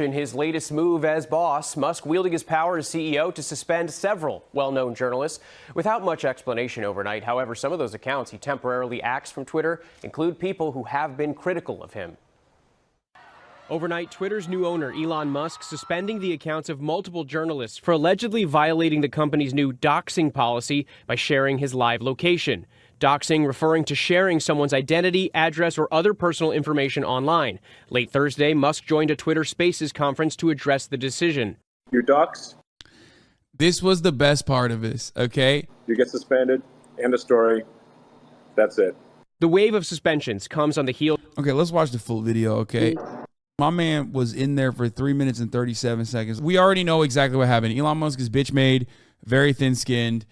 In his latest move as boss, Musk wielding his power as CEO to suspend several well-known journalists without much explanation overnight. However, some of those accounts he temporarily axed from Twitter include people who have been critical of him. Overnight, Twitter's new owner, Elon Musk, suspending the accounts of multiple journalists for allegedly violating the company's new doxing policy by sharing his live location. Doxing referring to sharing someone's identity, address, or other personal information online. Late Thursday, Musk joined a Twitter Spaces conference to address the decision. You dox. This was the best part of this, okay? You get suspended. End of story. That's it. The wave of suspensions comes on the heels. Okay, let's watch the full video, okay? My man was in there for 3 minutes and 37 seconds. We already know exactly what happened. Elon Musk is bitch made, very thin-skinned,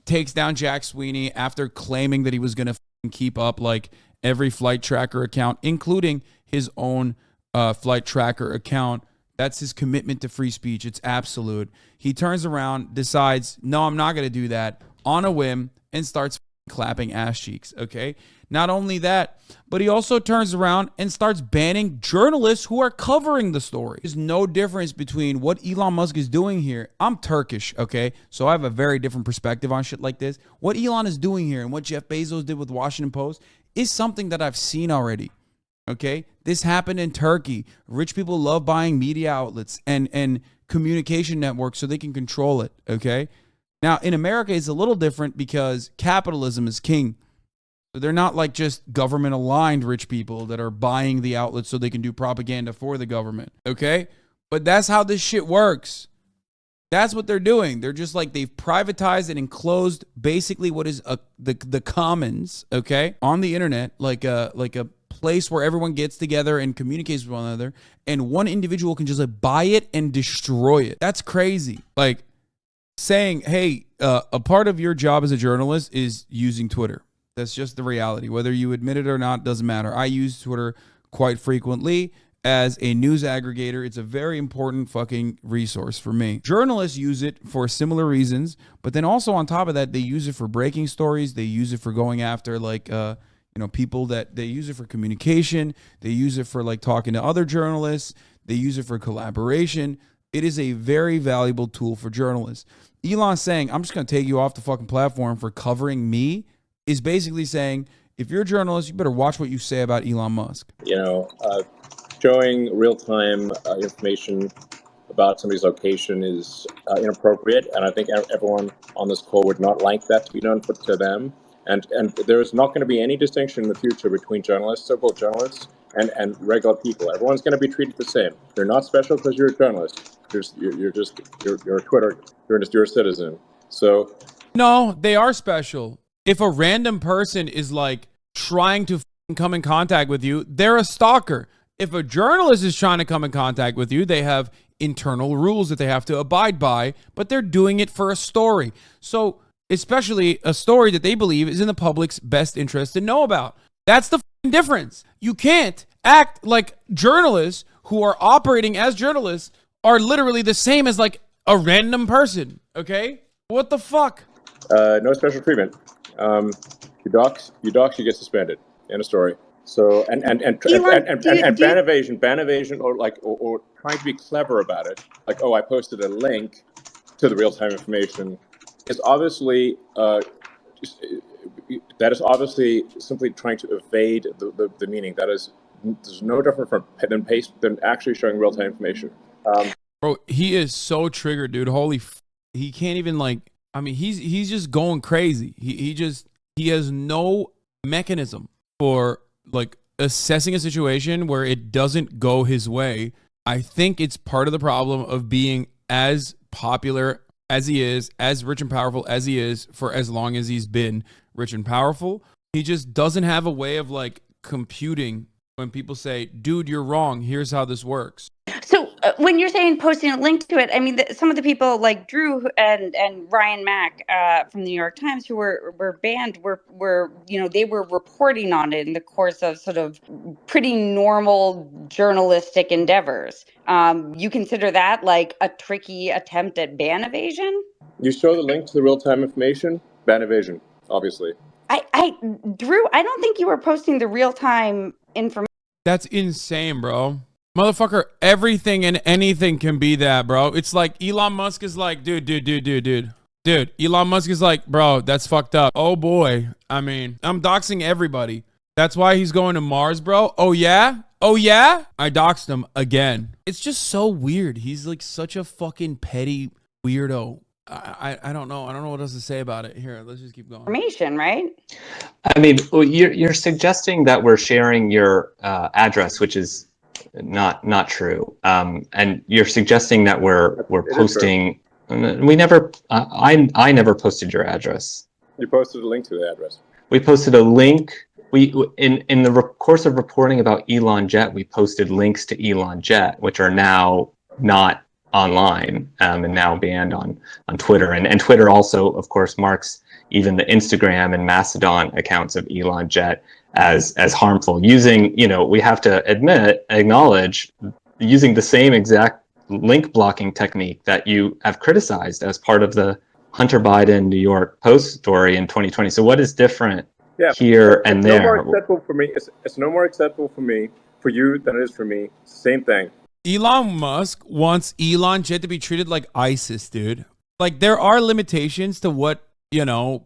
takes down Jack Sweeney after claiming that he was going to keep up like every flight tracker account, including his own flight tracker account. That's his commitment to free speech. It's absolute. He turns around, decides, no, I'm not going to do that on a whim, and starts clapping ass cheeks, okay? Not only that, but he also turns around and starts banning journalists who are covering the story. There's no difference between what Elon Musk is doing here. I'm Turkish, okay? So I have a very different perspective on shit like this. What Elon is doing here and what Jeff Bezos did with Washington Post is something that I've seen already, okay? This happened in Turkey. Rich people love buying media outlets and communication networks so they can control it, okay? Now, in America, it's a little different because capitalism is king. They're not like just government-aligned rich people that are buying the outlets so they can do propaganda for the government, okay? But that's how this shit works. That's what they're doing. They're just like they've privatized and enclosed basically what is the commons, okay, on the internet, like a place where everyone gets together and communicates with one another, and one individual can just like buy it and destroy it. That's crazy. Like saying, hey, a part of your job as a journalist is using Twitter. That's just the reality. Whether you admit it or not doesn't matter. I use Twitter quite frequently as a news aggregator. It's a very important fucking resource for me. Journalists use it for similar reasons, but then also on top of that, they use it for breaking stories. They use it for going after like, people that they use it for communication. They use it for like talking to other journalists. They use it for collaboration. It is a very valuable tool for journalists. Elon saying, I'm just going to take you off the fucking platform for covering me is basically saying, if you're a journalist, you better watch what you say about Elon Musk. Showing real-time information about somebody's location is inappropriate, and I think everyone on this call would not like that to be done to them. And there is not going to be any distinction in the future between journalists, so-called journalists, and regular people. Everyone's going to be treated the same. You're not special because you're a journalist. You're a Twitter. You're a citizen. So no, they are special. If a random person is like trying to come in contact with you, they're a stalker. If a journalist is trying to come in contact with you, they have internal rules that they have to abide by, but they're doing it for a story. So especially a story that they believe is in the public's best interest to know about. That's the difference. You can't act like journalists who are operating as journalists are literally the same as like a random person. Okay? What the fuck? No special treatment. You dox, you get suspended. End of story. So and ban evasion, or trying to be clever about it, like, oh, I posted a link to the real-time information, is obviously simply trying to evade the meaning. There's no different than actually showing real-time information. Bro, he is so triggered, dude. He can't even like. I mean, he's just going crazy. He has no mechanism for like assessing a situation where it doesn't go his way. I think it's part of the problem of being as popular as he is, as rich and powerful as he is for as long as he's been rich and powerful. He just doesn't have a way of like computing when people say, dude, you're wrong. Here's how this works. So when you're saying posting a link to it, I mean, some of the people like Drew and Ryan Mack from the New York Times who were banned were they were reporting on it in the course of sort of pretty normal journalistic endeavors. You consider that like a tricky attempt at ban evasion? You show the link to the real-time information, ban evasion, obviously. Drew, I don't think you were posting the real-time information. That's insane, bro. Motherfucker, everything and anything can be that, bro. It's like Elon Musk is like, dude. Elon Musk is like, bro, that's fucked up. Oh boy. I mean, I'm doxing everybody. That's why he's going to Mars, bro. Oh yeah? Oh yeah? I doxed him again. It's just so weird. He's like such a fucking petty weirdo. I don't know. I don't know what else to say about it. Here, let's just keep going. Information, right? I mean, you're suggesting that we're sharing your address, which is not true. And you're suggesting that we're posting. We never. I never posted your address. You posted a link to the address. We posted a link. In the course of reporting about Elon Jet, we posted links to Elon Jet, which are now not online and now banned on Twitter. And Twitter also, of course, marks even the Instagram and Mastodon accounts of Elon Jet as harmful. Using, we have to acknowledge, using the same exact link blocking technique that you have criticized as part of the Hunter Biden New York Post story in 2020. So what is different here and there? No more acceptable for me. It's no more acceptable for me, for you, than it is for me. Same thing. Elon Musk wants Elon Jet to be treated like ISIS, dude. Like, there are limitations to what,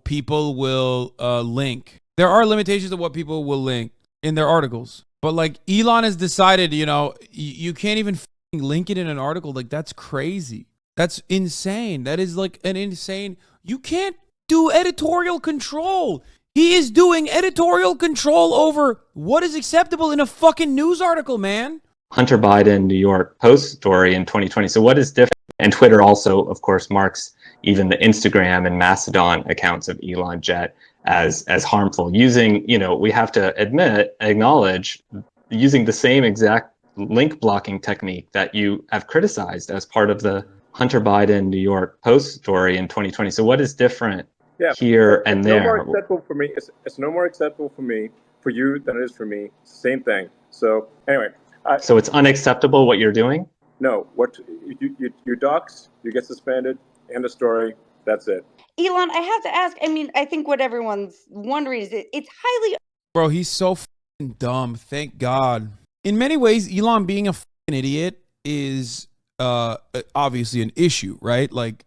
people will link. There are limitations to what people will link in their articles. But, like, Elon has decided, you can't even link it in an article. Like, that's crazy. That's insane. That is, like, an insane... You can't do editorial control. He is doing editorial control over what is acceptable in a fucking news article, man. Hunter Biden New York Post story in 2020. So what is different? And Twitter also, of course, marks even the Instagram and Mastodon accounts of Elon Jet as harmful. Using, we have to acknowledge, using the same exact link blocking technique that you have criticized as part of the Hunter Biden New York Post story in 2020. So what is different here and there? No more acceptable for me. It's no more acceptable for me, for you, than it is for me. Same thing. So anyway. So it's unacceptable what you're doing? No, what you dox, you get suspended, end of story, that's it. Elon, I have to ask, I mean, I think what everyone's wondering is it's highly... Bro, he's so fucking dumb, thank God. In many ways, Elon being a fucking idiot is obviously an issue, right? Like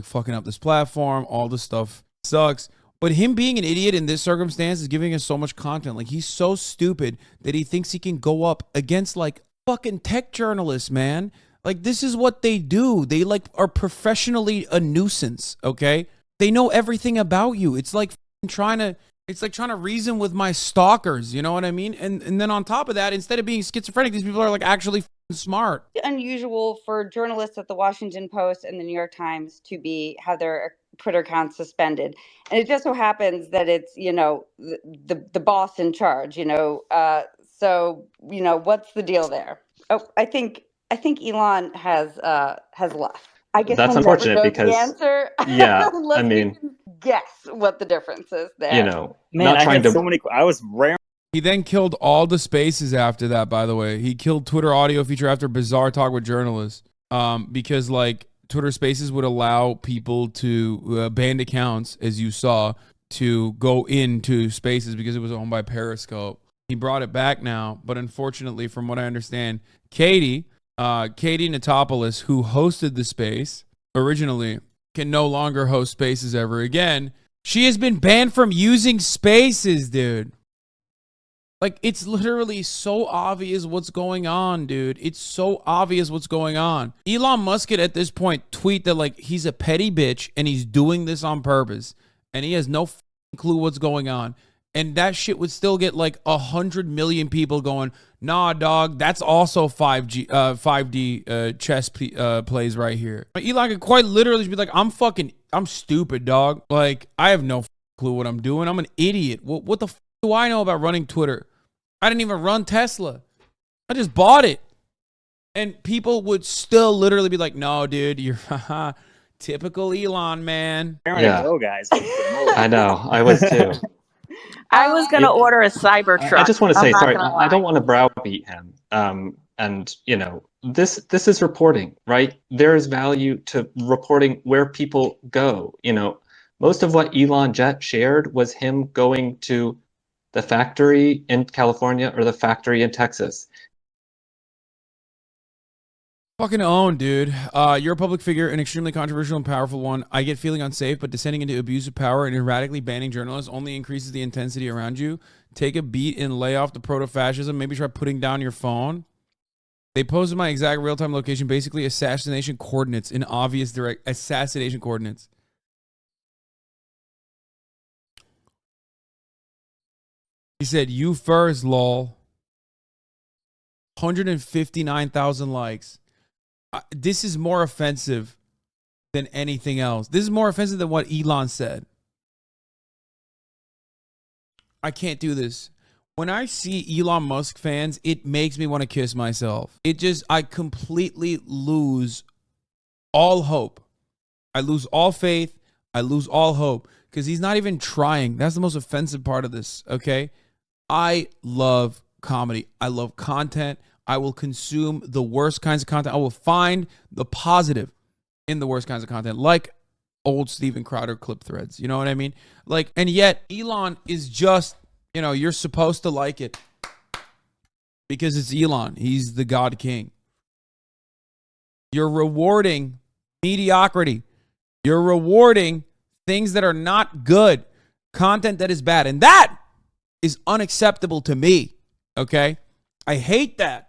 fucking up this platform, all this stuff sucks. But him being an idiot in this circumstance is giving us so much content. Like, he's so stupid that he thinks he can go up against, like, fucking tech journalists, man. Like, this is what they do. They, like, are professionally a nuisance, okay? They know everything about you. It's like trying to reason with my stalkers, you know what I mean? And then on top of that, instead of being schizophrenic, these people are, like, actually smart. Unusual for journalists at the Washington Post and the New York Times to have their Twitter accounts suspended, and it just so happens that it's the boss in charge. So what's the deal there? Oh, I think Elon has left. I guess that's we'll unfortunate never know because the answer. yeah, I mean, guess what the difference is there. Man, not trying to. So many. I was rare. He then killed all the spaces after that, by the way. He killed Twitter audio feature after bizarre talk with journalists. Because, like, Twitter Spaces would allow people to banned accounts, as you saw, to go into Spaces because it was owned by Periscope. He brought it back now, but unfortunately, from what I understand, Katie Natopoulos, who hosted the space originally, can no longer host Spaces ever again. She has been banned from using Spaces, dude. Like, it's literally so obvious what's going on, dude. It's so obvious what's going on. Elon Musk could at this point tweet that, like, he's a petty bitch and he's doing this on purpose. And he has no clue what's going on. And that shit would still get, like, 100 million people going, nah, dog, that's also 5D chess plays right here. Elon could quite literally be like, I'm stupid, dog. Like, I have no clue what I'm doing. I'm an idiot. What the do I know about running Twitter? I didn't even run Tesla. I just bought it. And people would still literally be like, no, dude, you're typical Elon, man. Yeah. Go, guys. I know. I was too. I was going to order a Cybertruck. I just want to say, sorry, I don't lie. want to browbeat him. And, this is reporting, right? There is value to reporting where people go. Most of what Elon Jet shared was him going to the factory in California or the factory in Texas. Fucking own, dude. You're a public figure, an extremely controversial and powerful one. I get feeling unsafe, but descending into abuse of power and erratically banning journalists only increases the intensity around you. Take a beat and lay off the proto-fascism. Maybe try putting down your phone. They posted my exact real-time location, basically assassination coordinates in obvious direct assassination coordinates. He said, "You first, lol." 159,000 likes. This is more offensive than anything else. This is more offensive than what Elon said. I can't do this. When I see Elon Musk fans, it makes me want to kiss myself. I completely lose all hope. I lose all faith. I lose all hope because he's not even trying. That's the most offensive part of this, okay? I love comedy. I love content. I will consume the worst kinds of content. I will find the positive in the worst kinds of content, like old Steven Crowder clip threads. You know what I mean? Like, and yet Elon is just, you know, you're supposed to like it because it's Elon. He's the God King. You're rewarding mediocrity. You're rewarding things that are not good, content that is bad. And that is unacceptable to me. Okay? I hate that.